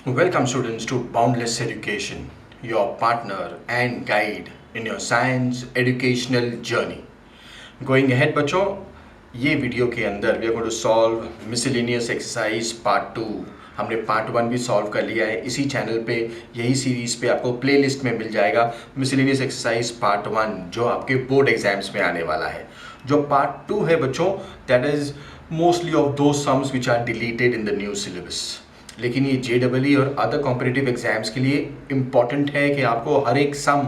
Welcome students to Boundless Education, your partner and guide in your science educational journey. Going ahead बच्चों, ये video के अंदर we are going to solve miscellaneous exercise part 2. हमने part 1 भी solve कर लिया है. इसी चैनल पे यही सीरीज़ पे आपको प्लेलिस्ट में मिल जाएगा मिसलेनियस एक्सरसाइज पार्ट 1 जो आपके बोर्ड एग्जाम्स में आने वाला है. जो पार्ट 2 है बच्चों, that is mostly of two sums which are deleted in the new syllabus. लेकिन ये JEE और अदर कॉम्पिटिटिव एग्जाम्स के लिए इम्पॉर्टेंट है कि आपको हर एक सम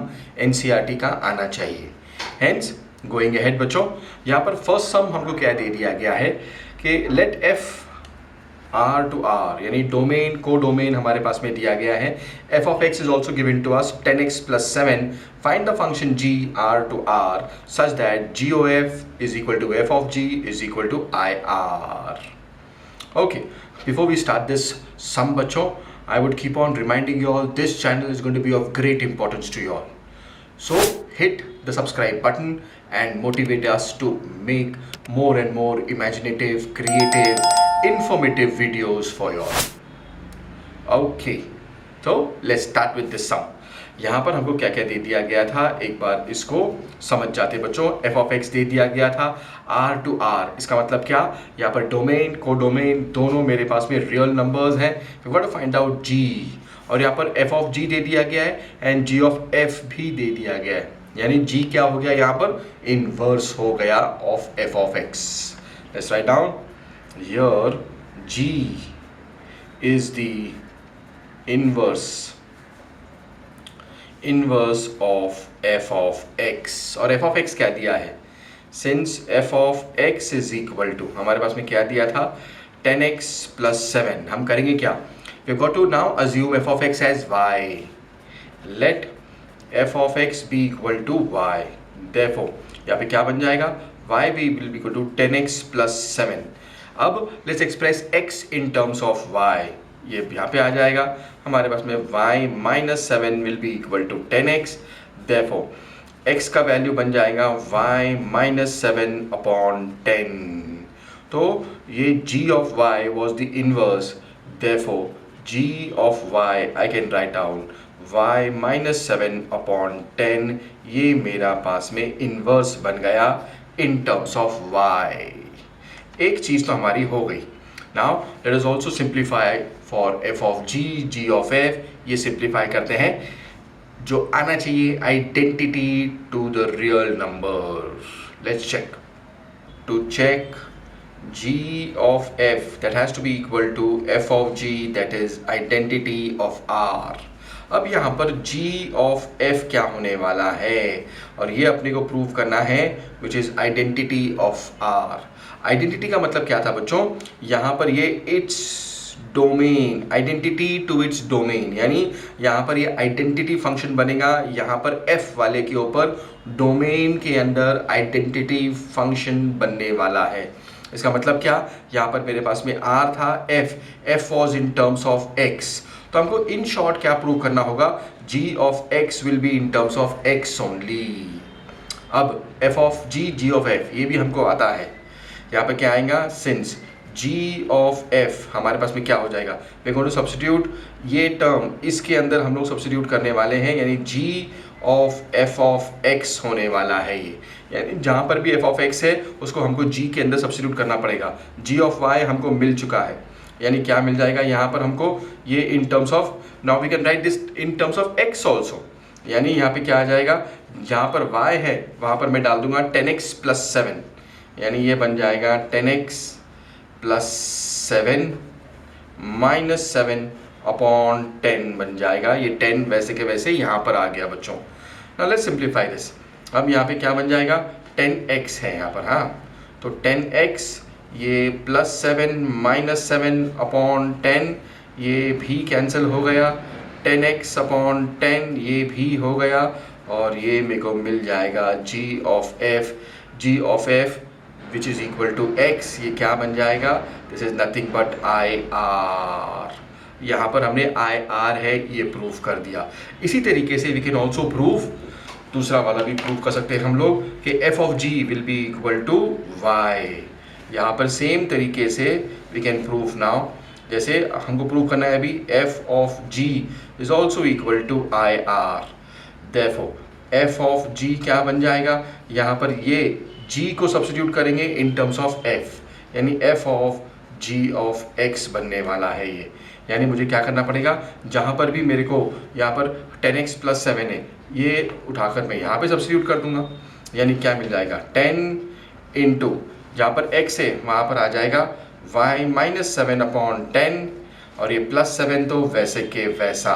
NCERT का आना चाहिए. हेंस गोइंग अहेड बच्चों, यहाँ पर फर्स्ट सम हमको क्या दे दिया गया है कि let f R to R यानी डोमेन को डोमेन हमारे पास में दिया गया है. f of x is also given to us 10x plus 7. Find the function g R to R such that g of f is equal to f of g is equal to IR. Okay, before we start this sum bachcho, I would keep on reminding you all this channel is going to be of great importance to you all. So hit the subscribe button and motivate us to make more and more imaginative, creative, informative videos for you all. Okay, so let's start with this sum. यहाँ पर हमको क्या क्या दे दिया गया था, एक बार इसको समझ जाते बच्चों. f of x दे दिया गया था R to R. इसका मतलब क्या, यहाँ पर डोमेन को डोमेन दोनों मेरे पास में रियल नंबर्स हैं. We got to find out g. और यहाँ पर f of g दे दिया गया है एंड g of f भी दे दिया गया है. यानी g क्या हो गया यहाँ पर, इनवर्स हो गया of f of x. Let's write down here g is the inverse of f of x. और f of x क्या दिया है, since f of x is equal to हमारे पास में क्या दिया था 10x plus 7. हम करेंगे क्या, we got to now assume f of x as y. Let f of x be equal to y. therefore यहाँ पे क्या बन जाएगा, y will be equal to 10x plus 7. अब let's express x in terms of y. ये यहाँ पे आ जाएगा हमारे पास में y minus 7 will be equal to 10x. therefore x का वैल्यू बन जाएगा y minus 7 upon 10. तो ये g of y was the inverse. therefore g of y I can write down y minus 7 upon 10. ये मेरा पास में इनवर्स बन गया in terms of y. एक चीज़ तो हमारी हो गई. Now let us also simplify for f of g, g of f. ये सिंप्लीफाई करते हैं, जो आना चाहिए identity to the real number. Let's check. To check g of f that has to be equal to f of g that is identity of r. अब यहाँ पर g of f क्या होने वाला है, और ये अपने को प्रूव करना है which is identity of r. Identity का मतलब क्या था बच्चों, यहाँ पर ये its domain, identity to its domain, यानी यहाँ पर ये आइडेंटिटी फंक्शन बनेगा यहाँ पर f वाले के ऊपर, डोमेन के अंदर आइडेंटिटी फंक्शन बनने वाला है. इसका मतलब क्या, यहाँ पर मेरे पास में r था, f was in terms of x. तो हमको इन शॉर्ट क्या प्रूव करना होगा, g of x will be in terms of x only. अब f of g of f ये भी हमको आता है. यहाँ पे क्या आएगा, सिंस g of f हमारे पास में क्या हो जाएगा, वी गोइंग टू सब्स्टिट्यूट ये टर्म इसके अंदर हम लोग सब्स्टिट्यूट करने वाले हैं, यानी g of f of x होने वाला है ये. यानी जहाँ पर भी f of x है उसको हमको g के अंदर सब्स्टिट्यूट करना पड़ेगा. g of y हमको मिल चुका है, यानी क्या मिल जाएगा यहाँ पर हमको, ये in terms of, now we can write this in terms of x also. यानी यहाँ पे क्या आ जाएगा, जहाँ पर y है वहाँ पर मैं डाल दूंगा 10x plus 7. यानी ये बन जाएगा 10x plus 7 minus 7 upon 10 बन जाएगा. ये 10 वैसे के वैसे यहाँ पर आ गया बच्चों. Now let's simplify this. अब यहाँ पे क्या बन जाएगा, 10x है यहाँ पर. हाँ, तो 10x ये plus 7 minus 7 upon 10 ये भी कैंसिल हो गया, 10x upon 10 ये भी हो गया, और ये मेरे को मिल जाएगा g of f which is equal to x. ये क्या बन जाएगा, this is nothing but IR. यहाँ पर हमने IR है ये प्रूफ कर दिया. इसी तरीके से we can also prove, दूसरा वाला भी प्रूफ कर सकते हैं हम लोग कि f of g will be equal to y. यहाँ पर सेम तरीके से we can prove now जैसे हमको प्रूव करना है अभी F of G is also equal to I R, therefore F of G क्या बन जाएगा, यहाँ पर ये जी को सब्स्टिट्यूट करेंगे इन टर्म्स ऑफ एफ, यानी F of G of X बनने वाला है ये। यानी मुझे क्या करना पड़ेगा, जहाँ पर भी मेरे को यहाँ पर 10x + 7 है, ये उठाकर मैं यहाँ पे सब्स्टिट्यूट कर दूंगा, यानी क्या मिल जाएगा 10 इंटू जहाँ पर x है वहाँ पर आ जाएगा y - 7/10, और ये +7 तो वैसे के वैसा,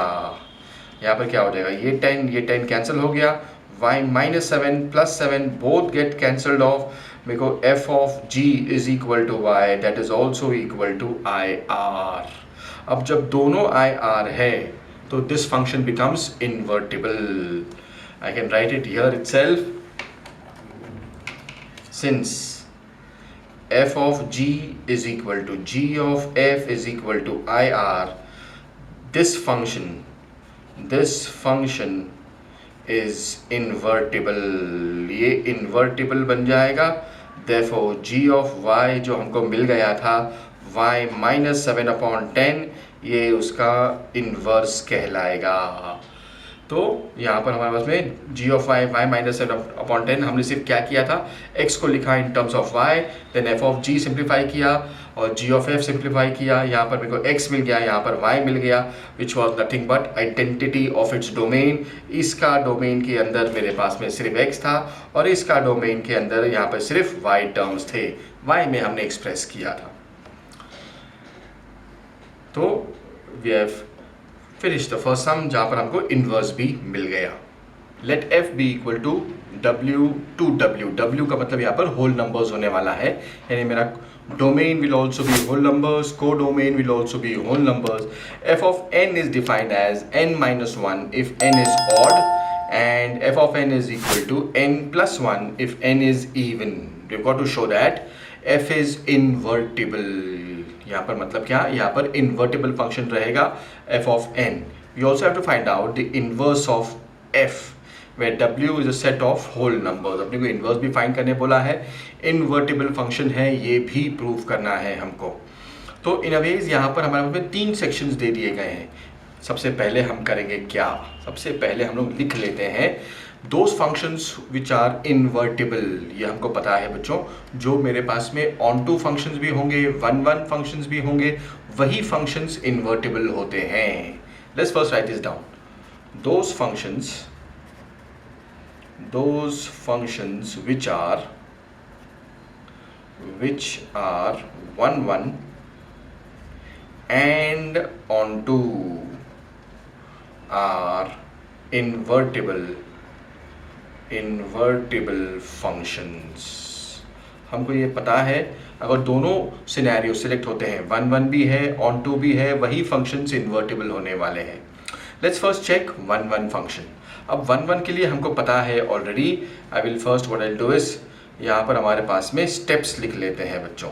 यहाँ पर क्या हो जाएगा, ये 10 कैंसिल हो गया, y - 7 + 7 both get cancelled off, मेरे को f of g is equal to y that is also equal to I R. अब जब दोनों आई आर है तो this function becomes invertible. I can write it here itself, since f of g is equal to g of f is equal to IR, this function is invertible, ये invertible बन जाएगा, therefore g of y जो हमको मिल गया था y - 7/10, ये उसका inverse कहलाएगा। तो यहाँ पर हमारे पास में g of y - 7/10, हमने सिर्फ क्या किया था, x को लिखा in terms of y, then f of g simplify किया और g of f सिंप्लीफाई किया, यहाँ पर मेरे को x मिल गया, यहाँ पर y मिल गया, which was nothing but identity of its domain. इसका डोमेन के अंदर मेरे पास में सिर्फ x था और इसका डोमेन के अंदर यहाँ पर सिर्फ y टर्म्स थे, y में हमने एक्सप्रेस किया था। तो we have finish the first sum जहाँ पर हमको इन्वर्स भी मिल गया। Let f be equal to w two w का मतलब यहाँ पर होल नंबर्स होने वाला है, यानी मेरा domain will also be whole numbers, codomain will also be whole numbers. f of n is defined as n - 1 if n is odd and f of n is equal to n + 1 if n is even. We've got to show that f is invertible. यहाँ पर मतलब क्या, यहाँ पर invertible function रहेगा f of n. We also have to find out the inverse of f where w is a set of whole numbers. अपने को inverse भी फाइंड करने बोला है, इन्वर्टिबल फंक्शन है ये भी प्रूव करना है हमको। तो इन अवेज यहाँ पर हमारे पास में 3 सेक्शंस दे दिए गए हैं। सबसे पहले हम करेंगे क्या, सबसे पहले हम लोग लिख लेते हैं those functions which are invertible. ये हमको पता है बच्चों, जो मेरे पास में ऑन टू फंक्शंस भी होंगे, 1 फंक्शंस भी होंगे, वही फंक्शंस इन्वर्टिबल होते हैं। Let's first write this down, those functions which are 1 and onto are invertible functions। हमको ये पता है अगर दोनों सिनेरियो सिलेक्ट होते हैं, 1 भी है, ऑन टू भी है, वही फंक्शंस इन्वर्टिबल होने वाले हैं। Let's first check 1 function. अब 1 के लिए हमको पता है already. I will first what I will do is, यहाँ पर हमारे पास में स्टेप्स लिख लेते हैं बच्चों।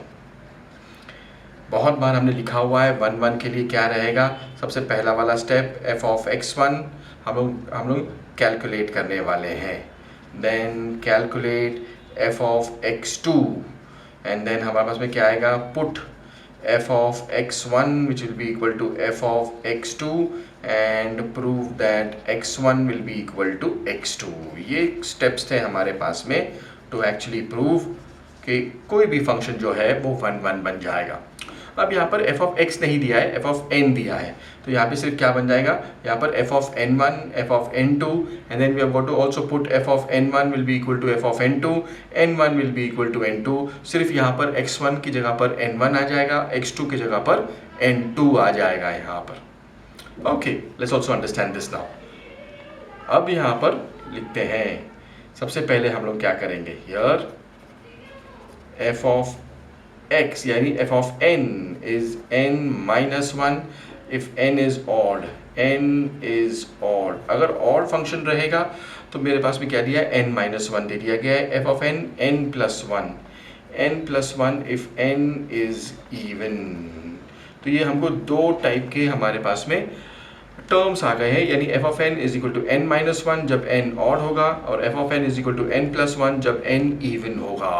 बहुत बार हमने लिखा हुआ है 1 के लिए क्या रहेगा, सबसे पहला वाला स्टेप f of x1 हम लोग कैलकुलेट करने वाले हैं, then calculate f of x2 and then हमारे पास में क्या आएगा, put f of x1 which will be equal to f of x2 and prove that x1 will be equal to x2। ये स्टेप्स थे हमारे पास में टू एक्चुअली प्रूव कि कोई भी फंक्शन जो है वो 1 बन जाएगा। अब यहाँ पर f of x नहीं दिया है, f of n दिया है, तो यहाँ पे सिर्फ क्या बन जाएगा, यहाँ पर f of n1, f of n2 and then we have got to also put f of n1 will be equal to f of n2, n1 will be equal to n2। सिर्फ यहाँ पर x1 की जगह पर n1 आ जाएगा, x2 की जगह पर n2 आ जाएगा यहाँ पर। Okay, let's also understand this now. अब यहाँ पर लिखते हैं, सबसे पहले हम लोग क्या करेंगे, हियर f of x यानी f of n is n - 1 if n is odd, n is odd। अगर odd फंक्शन रहेगा तो मेरे पास में क्या दिया है, n - 1 दे दिया गया है, f of n n + 1, n + 1 if n is even। तो ये हमको 2 टाइप के हमारे पास में टर्म्स आ गए हैं, यानी f of n is equal to n - 1 जब n odd होगा और f of n is equal to n + 1 जब n even होगा।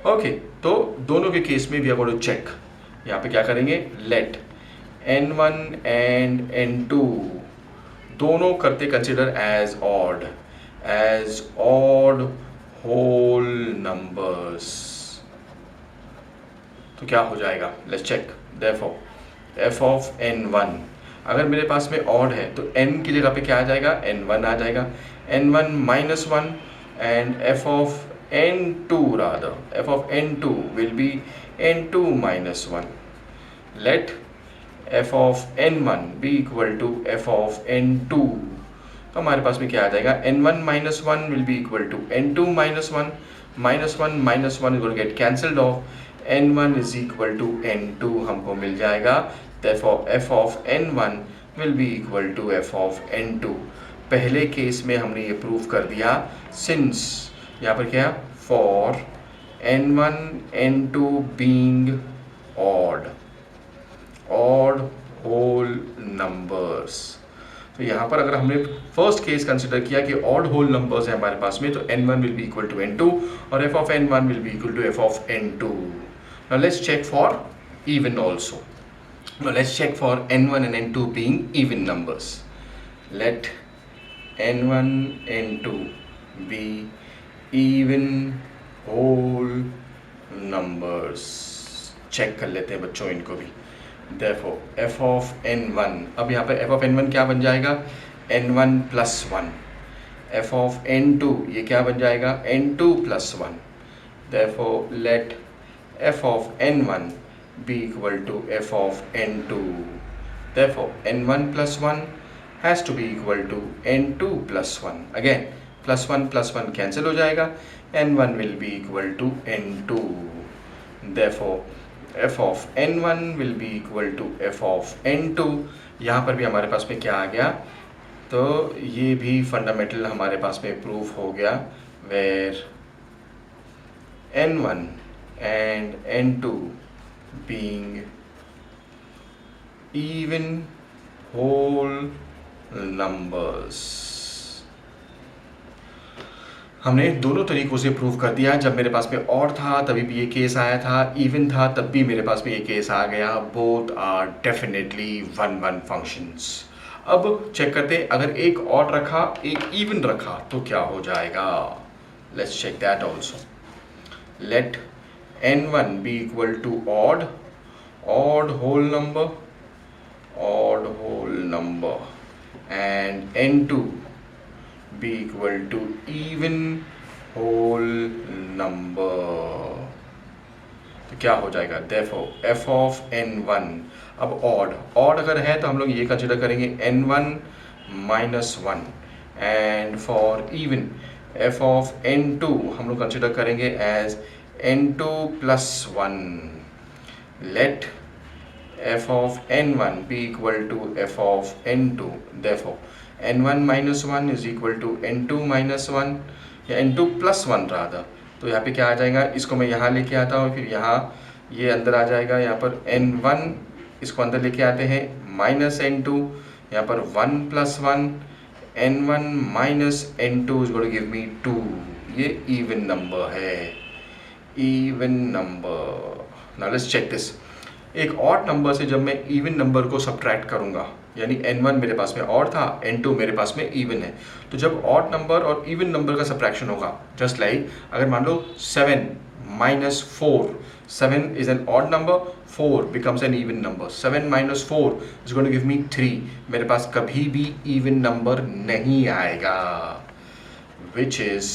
ओके, तो दोनों के केस में we are going to check यहाँ पे क्या करेंगे, लेट n1 एंड n2 दोनों करते consider as odd whole numbers. तो क्या हो जाएगा, let's check. Therefore f of n1, अगर मेरे पास में ऑड है तो n की जगह पे क्या आ जाएगा, n1 आ जाएगा, n1 minus 1 and f of n2 rather f of n2 will be n2 minus 1. Let f of n1 be equal to f of n2. तो हमारे पास में क्या आ जाएगा, n1 minus 1 will be equal to n2 minus 1. Minus 1 minus 1 is going to get cancelled off. n1 is equal to n2 हमको मिल जाएगा। Therefore f of n1 will be equal to f of n2. पहले case में हमने ये prove कर दिया, since यहाँ पर क्या, for n1 n2 being odd whole numbers. तो यहाँ पर अगर हमने फर्स्ट केस कंसिडर किया कि ऑड होल नंबर्स है हमारे पास में, तो n1 will be equal to n2 और f of n1 will be equal to f of n2। Now let's check for even also. Now let's check for n1 and n2 being even numbers. Let n1 n2 be even whole numbers। चेक कर लेते हैं बच्चों इनको भी। Therefore f of n1, अब यहाँ पे f of n1 क्या बन जाएगा, n1 plus 1। f of n2 ये क्या बन जाएगा, n2 plus 1। Therefore let f of n1 be equal to f of n2। Therefore n1 plus 1 has to be equal to n2 plus 1। Again plus 1 cancel हो जाएगा, n1 will be equal to n2। Therefore f of n1 will be equal to f of n2। यहाँ पर भी हमारे पास में क्या आ गया, तो ये भी फंडामेंटल हमारे पास में प्रूफ हो गया, where n1 and n2 being even whole numbers। हमने दोनों तरीकों से प्रूव कर दिया। जब मेरे पास में ऑड था तभी भी ये केस आया था, इवन था तब भी मेरे पास में ये केस आ गया। Both are definitely one functions. अब चेक करते हैं, अगर एक ऑड रखा एक इवन रखा तो क्या हो जाएगा। Let's check that also. Let n1 be equal to odd whole number and n2 be equal to even whole number। तो क्या हो जाएगा, therefore f of n1, अब ऑड अगर है तो हम लोग ये कंसिडर करेंगे n1 minus 1 and for even f of n2 हम लोग कंसिडर करेंगे as n2 plus 1। let f of n1 be equal to f of n2। therefore n1 minus 1 is equal to n2 minus 1 या n2 plus 1 rather। तो यहाँ पे क्या आ जाएगा, इसको मैं यहाँ लेके आता हूँ, फिर यहाँ ये अंदर आ जाएगा, यहाँ पर n1 इसको अंदर लेके आते हैं माइनस n2, यहाँ पर 1 plus 1 n1 minus n2 is going to give me 2। ये इवन नंबर है, even number. Now let's check this. एक ऑड नंबर से जब मैं इवन नंबर को सब्ट्रैक्ट करूंगा, यानी n1 मेरे पास में ऑड था, n2 मेरे पास में इवन है, तो जब ऑड नंबर और इवन नंबर का सब्ट्रैक्शन होगा, जस्ट लाइक अगर मान लो 7 minus 4, 7 is an odd number, 4 becomes an even number, 7 minus 4 is going to give me 3। मेरे पास कभी भी इवन नंबर नहीं आएगा, which is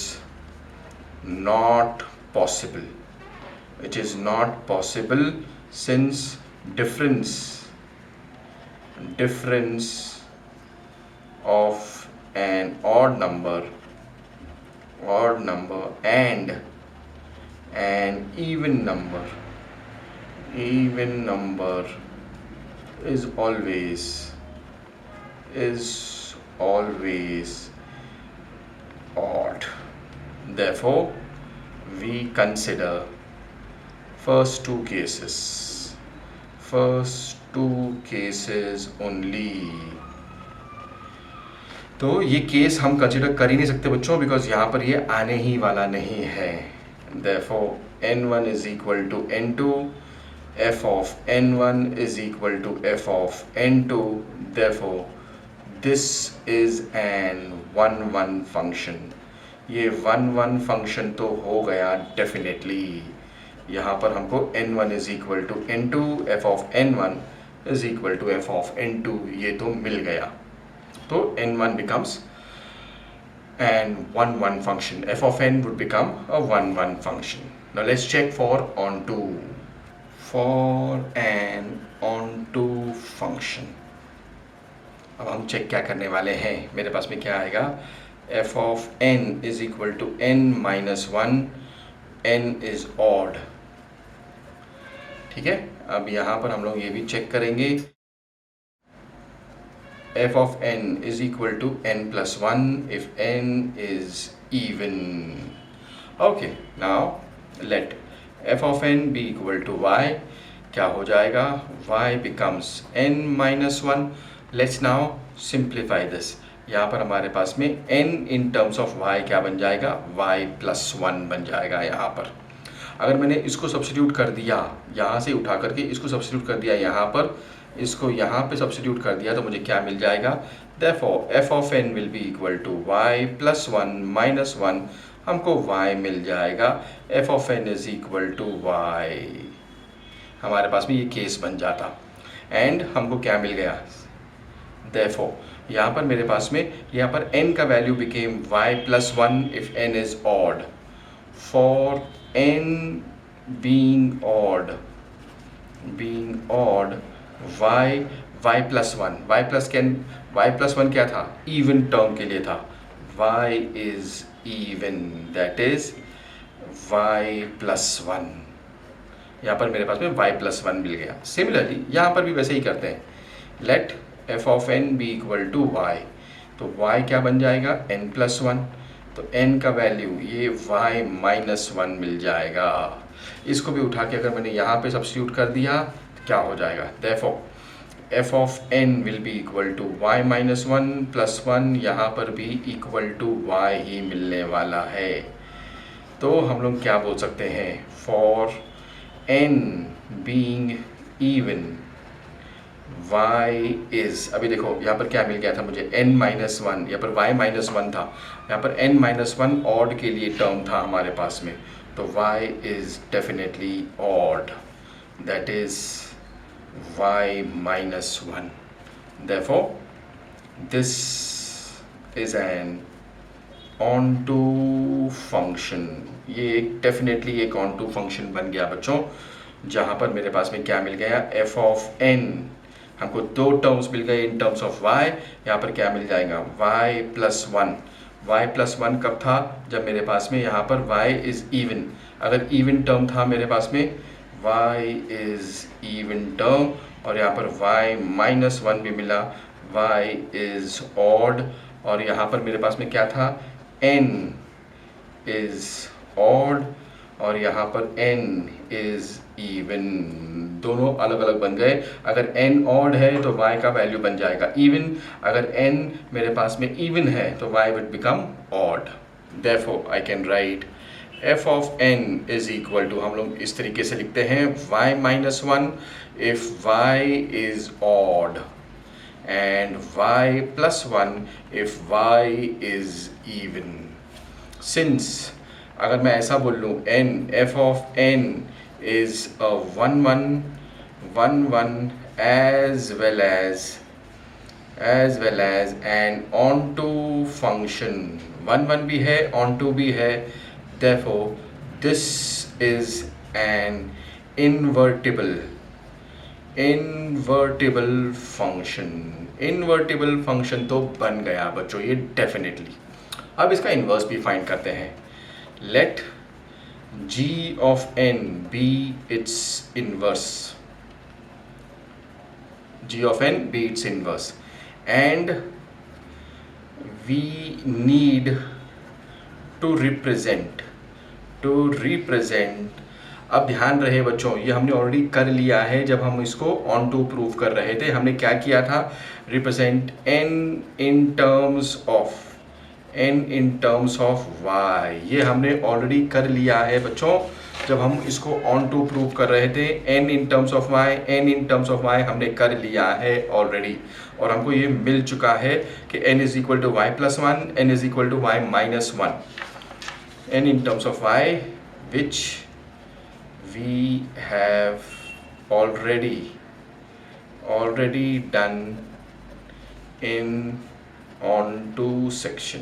not possible। It is not possible since difference of an odd number and an even number is always odd। Therefore we consider first two cases only। तो ये case हम consider कर ही नहीं सकते बच्चों, because यहाँ पर ये आने ही वाला नहीं है। Therefore n1 is equal to n2 f of n1 is equal to f of n2, therefore this is an 1-1 function। ये 1-1 फंक्शन तो हो गया डेफिनेटली। यहाँ पर हमको n1 is equal to n2, f of n1 is equal to f of n2 ये तो मिल गया। तो n1 becomes an 1-1 function, f of n would become a 1-1 function। Now let's check for onto, for an onto function। अब हम check क्या करने वाले हैं, मेरे पास में क्या आएगा, f of n is equal to n minus 1, n is odd। ठीक है, अब यहाँ पर हम लोग ये भी चेक करेंगे, f of n is equal to n plus 1 if n is even। Okay, now let f of n be equal to y। क्या हो जाएगा, y becomes n minus 1। Let's now simplify this। यहाँ पर हमारे पास में n in terms of y क्या बन जाएगा, y plus 1 बन जाएगा। यहाँ पर अगर मैंने इसको सब्स्टिट्यूट कर दिया, यहाँ से उठा करके इसको सब्स्टिट्यूट कर दिया यहाँ पर, इसको यहाँ पे सब्स्टिट्यूट कर दिया, तो मुझे क्या मिल जाएगा, therefore f of n will be equal to y plus 1 minus 1। हमको y मिल जाएगा, f of n is equal to y। हमारे पास में ये केस बन जाता, एंड हमको क्या मिल गया, therefore यहाँ पर मेरे पास में यहाँ पर n का value became y plus 1 if n is odd। For n being odd y plus 1 क्या था, इवन टर्म के लिए था, y is even, that is y plus 1। यहाँ पर मेरे पास में y plus 1 मिल गया। सिमिलरली यहाँ पर भी वैसे ही करते हैं, let f of n be equal to y। तो y क्या बन जाएगा, n plus 1। तो n का वैल्यू ये y minus 1 मिल जाएगा। इसको भी उठा के अगर मैंने यहाँ पे सब्स्टिट्यूट कर दिया तो क्या हो जाएगा, therefore f of n will be equal to y minus 1 plus 1। यहाँ पर भी equal to y ही मिलने वाला है। तो हम लोग क्या बोल सकते हैं, for n being even y is, अभी देखो यहाँ पर क्या मिल गया था मुझे, n minus 1, यहाँ पर y minus 1 था, यहाँ पर n minus 1 odd के लिए टर्म था हमारे पास में, तो y is definitely odd, that is y minus 1। therefore this is an onto function। ये एक डेफिनेटली एक onto function बन गया बच्चों, जहाँ पर मेरे पास में क्या मिल गया, f of n, हमको दो टर्म्स मिल गए इन टर्म्स ऑफ y। यहाँ पर क्या मिल जाएगा, y plus 1। y plus 1 कब था, जब मेरे पास में यहाँ पर y is even, अगर even टर्म था मेरे पास में y is even टर्म, और यहाँ पर y minus 1 भी मिला, y is odd, और यहाँ पर मेरे पास में क्या था, n is odd, और यहाँ पर n is even। दोनों अलग अलग बन गए। अगर n odd है तो y का वैल्यू बन जाएगा even, अगर n मेरे पास में even है तो y would become odd। therefore I can write f of n is equal to, हम लोग इस तरीके से लिखते हैं, y minus 1 if y is odd and y plus 1 if y is even। since अगर मैं ऐसा बोल लूँ, n f of n is a 1-1 as well as an onto function। 1-1 भी है, onto भी है, therefore this is an invertible function। invertible function तो बन गया बच्चों ये डेफिनेटली। अब इसका इन्वर्स भी फाइंड करते हैं, let g of n be its inverse, g of n be its inverse, and we need to represent। अब ध्यान रहे बच्चों, ये हमने ऑलरेडी कर लिया है जब हम इसको ऑन टू प्रूव कर रहे थे। हमने क्या किया था, represent n in terms of y, ये हमने ऑलरेडी कर लिया है बच्चों। जब हम इसको ऑन टू प्रूव कर रहे थे, n in terms of y, n in terms of y हमने कर लिया है ऑलरेडी, और हमको ये मिल चुका है कि n is equal to y plus one, n is equal to y minus one, n in terms of y which we have already done in on to section,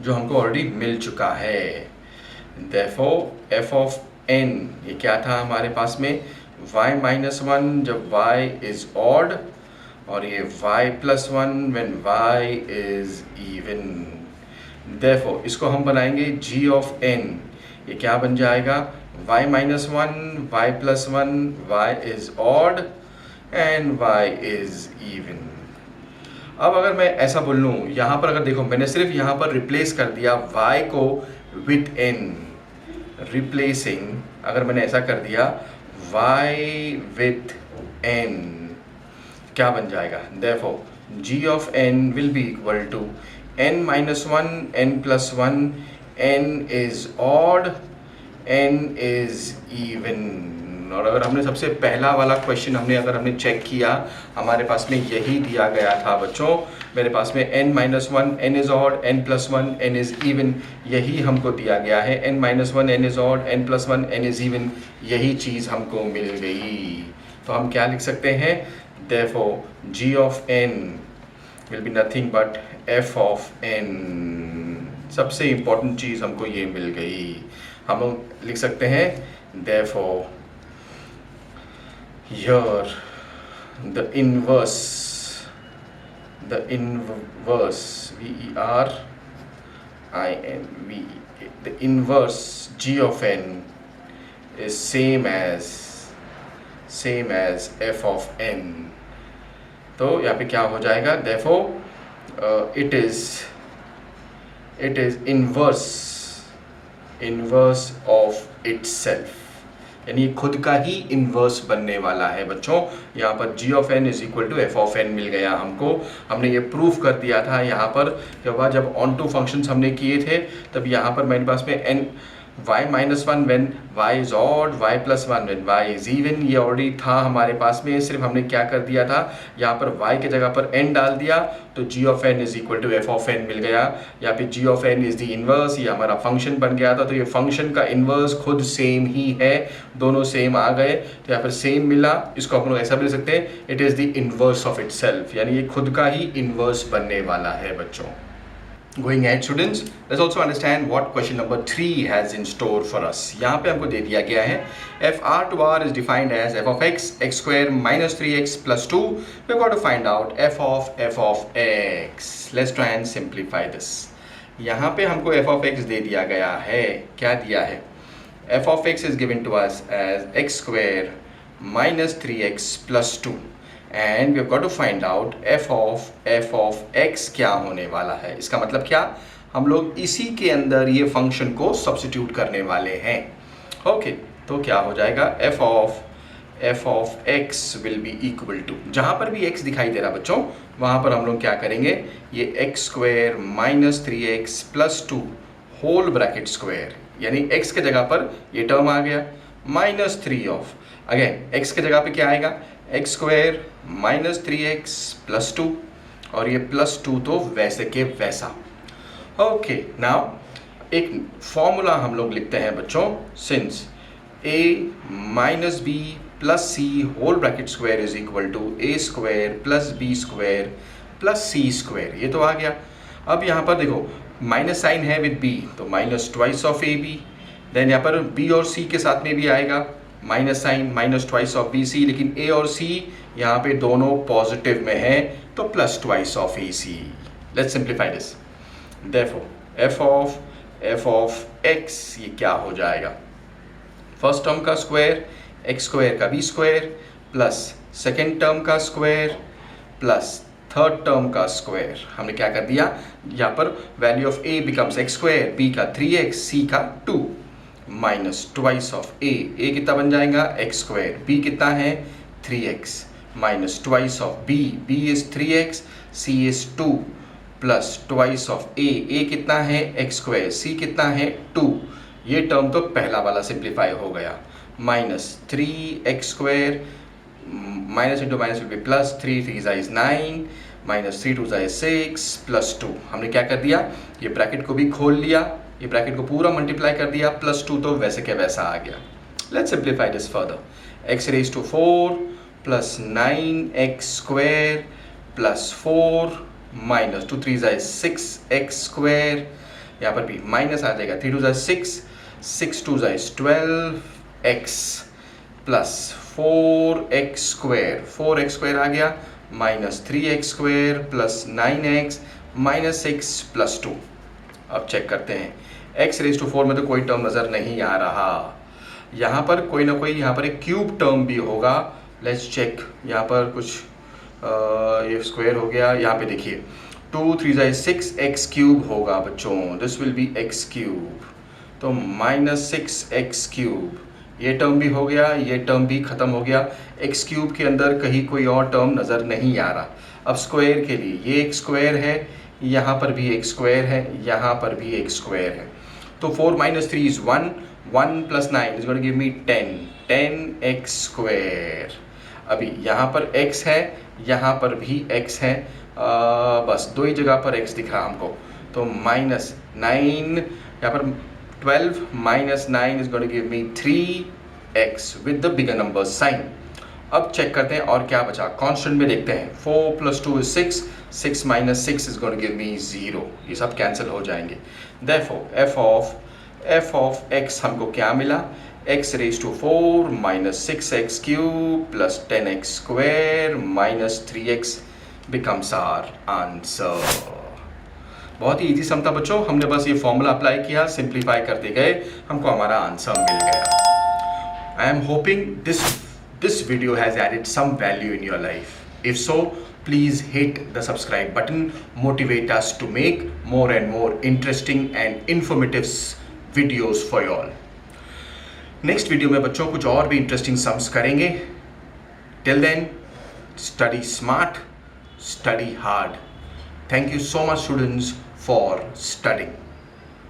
जो हमको ऑलरेडी मिल चुका है। therefore f of n ये क्या था हमारे पास में, y माइनस वन जब y इज ऑड, और ये y plus one when y is even. therefore इसको हम बनाएंगे g of n, ये क्या बन जाएगा, y minus one, y plus one, y is odd and y is even. अब अगर मैं ऐसा बोल लूँ, यहाँ पर अगर देखो मैंने सिर्फ यहाँ पर रिप्लेस कर दिया y को विथ n, रिप्लेसिंग अगर मैंने ऐसा कर दिया y विथ n, क्या बन जाएगा, therefore g of n will be equal to n minus 1, n plus 1, n is odd, n is even। और अगर हमने सबसे पहला वाला क्वेश्चन अगर हमने चेक किया, हमारे पास में यही दिया गया था बच्चों, मेरे पास में n minus one, n is odd, n plus one, n is even, यही हमको दिया गया है। n minus one, n is odd, n plus one, n is even, यही चीज़ हमको मिल गई। तो हम क्या लिख सकते हैं, therefore g of n will be nothing but f of n। सबसे इम्पोर्टेंट चीज़ हमको ये मिल गई। हम लोग लिख सकते हैं therefore here the inverse the inverse g of n is same as f of n। तो यहाँ पे क्या हो जाएगा, therefore it is inverse of itself, यानी खुद का ही इन्वर्स बनने वाला है बच्चों। यहाँ पर g of n is equal to f of n मिल गया हमको। हमने ये प्रूफ कर दिया था यहाँ पर, जब ऑन टू फंक्शंस हमने किए थे, तब यहाँ पर मेरे पास में n y minus one when y is odd, y plus one when y is even, ये ऑलरेडी था हमारे पास में। सिर्फ हमने क्या कर दिया था, यहाँ पर y के जगह पर n डाल दिया, तो g of n is equal to f of n मिल गया। यहाँ पे g of n is the inverse, ये हमारा फंक्शन बन गया था। तो ये फंक्शन का इनवर्स खुद सेम ही है, दोनों सेम आ गए, तो यहाँ पर सेम मिला। इसको हम लोग ऐसा भी लिख सकते हैं, it is the inverse of itself, यानी ये खुद का ही इनवर्स बनने वाला है बच्चों। Going ahead students, let's also understand what question number 3 has in store for us। यहाँ पे हमको दे दिया गया है f r to r is defined as f of x, x square minus 3x plus 2। We've got to find out f of x। Let's try and simplify this। यहाँ पे हमको f of x दे दिया गया है, क्या दिया है, f of x is given to us as x square minus 3x plus 2 and we've got to find out f of x क्या होने वाला है। इसका मतलब क्या, हम लोग इसी के अंदर ये फंक्शन को सब्स्टिट्यूट करने वाले हैं। ओके, तो क्या हो जाएगा, f of x will be equal to, जहाँ पर भी x दिखाई दे रहा बच्चों, वहाँ पर हम लोग क्या करेंगे, ये x square minus 3x plus 2 whole bracket square, यानी x के जगह पर ये टर्म आ गया माइनस 3 ऑफ, अगेन x के जगह पे क्या आएगा, x square minus 3x plus 2, और ये प्लस 2 तो वैसे के वैसा। ओके, नाउ एक फॉर्मूला हम लोग लिखते हैं बच्चों, since a minus B plus C whole bracket square is equal to A square plus B square plus C square, ये तो आ गया। अब यहाँ पर देखो माइनस साइन है विद b, तो minus twice of A B, then यहाँ पर b और c के साथ में भी आएगा minus sign minus twice of B C, लेकिन a और c यहाँ पे दोनों पॉजिटिव में है, तो plus twice of A C. Let's simplify this, therefore f of x ये क्या हो जाएगा, फर्स्ट टर्म का स्क्वायर x स्क्वायर का b square plus second term का स्क्वायर प्लस थर्ड टर्म का स्क्वायर। हमने क्या कर दिया, यहाँ पर value of a becomes x square, b का 3x, c का 2 माइनस ट्वाइस ऑफ a कितना बन जाएगा x स्क्वायर, b कितना है 3x minus twice of b is 3x, c is 2 plus twice of a कितना है x स्क्वायर, c कितना है 2, ये टर्म तो पहला वाला सिंप्लीफाई हो गया, -3x², minus into minus will be plus, 3 3 is 9, -3 2 is 6 +2। हमने क्या कर दिया, ये ब्रैकेट को भी खोल लिया, ये ब्रैकेट को पूरा मल्टीप्लाई कर दिया, +2 तो वैसे क्या वैसा आ गया। Let's simplify this further, x⁴ plus 9x² plus 4 minus 2 3 is 6x², यहाँ पर भी माइनस आ जाएगा, 3 2 is 6, 6 2 is 12x plus 4x² 4x² आ गया, minus 3x² plus 9x minus 6 plus 2। अब चेक करते हैं, x⁴ में तो कोई टर्म नज़र नहीं आ रहा, यहाँ पर कोई ना कोई यहाँ पर एक क्यूब टर्म भी होगा। लेट्स चेक, यहाँ पर कुछ ये स्क्वायर हो गया, यहाँ पे देखिए 2 3 इज 6x³ होगा बच्चों, दिस विल बी x³, तो -6x³, ये टर्म भी हो गया, ये टर्म भी ख़त्म हो गया। x³ के अंदर कहीं कोई और टर्म नज़र नहीं आ रहा। अब स्क्वायर के लिए ये एक स्क्वायर है, यहाँ पर भी एक स्क्वायर है, यहाँ पर भी एक स्क्वायर है, तो 4 - 3 is 1, 1 + 9 is going to give me 10x²। अभी यहाँ पर x है, यहाँ पर भी x है, बस दो ही जगह पर x दिख रहा हमको, तो -9, यहाँ पर 12 - 9 is going to give me 3x with the bigger number sign. अब चेक करते हैं और क्या बचा, कांस्टेंट में देखते हैं, 4 + 2 is 6, 6 - 6 is going to give me 0, ये सब कैंसिल हो जाएंगे। Therefore f of x हमको क्या मिला, x⁴ - 6x³ plus 10x² - 3x becomes our answer। बहुत ही इजी सम था बच्चों, हमने बस ये फॉर्मूला अप्लाई किया, सिंप्लीफाई करते गए, हमको हमारा आंसर मिल गया। I am hoping this video has added some value in your life. If so, please hit the subscribe button, motivate us to make more and more interesting and informative videos for you all. Next video में बच्चों कुछ और भी interesting sums करेंगे। Till then, study smart, study hard. Thank you so much students for studying.